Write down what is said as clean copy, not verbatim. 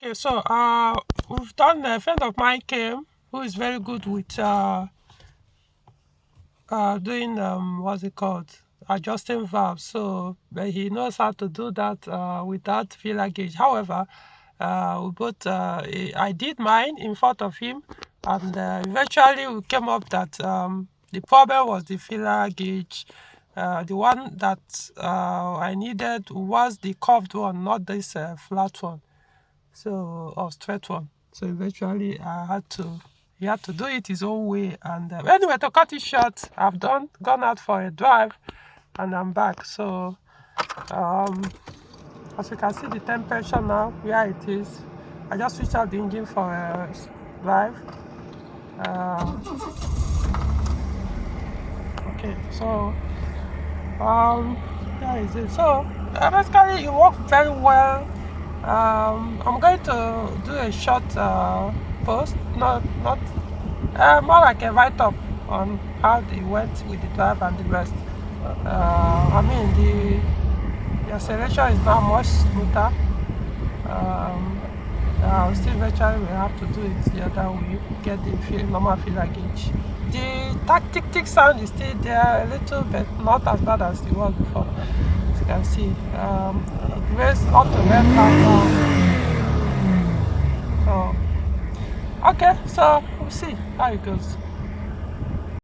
Okay, so we've done. A friend of mine came who is very good with doing what's it called, adjusting valves. So but he knows how to do that without filler gauge. However, we both I did mine in front of him, and eventually we came up that the problem was the filler gauge. The one that I needed was the curved one, not this flat one. So or straight one. So eventually he had to do it his own way. And anyway, to cut it short, I've gone out for a drive, and I'm back. So um, as you can see, the temperature now where it is. I just switched out the engine for a drive. Uh, okay, so that is it. So basically, it worked very well. I'm going to do a short post, not more like a write-up on how they went with the drive and the rest. I mean, the acceleration is now much smoother. Um, still eventually we have to do it the other way, get the normal filler gauge. The tactic sound is still there a little bit, not as bad as it was before. As you can see, it raised up to red background. So, okay, so we'll see how it goes.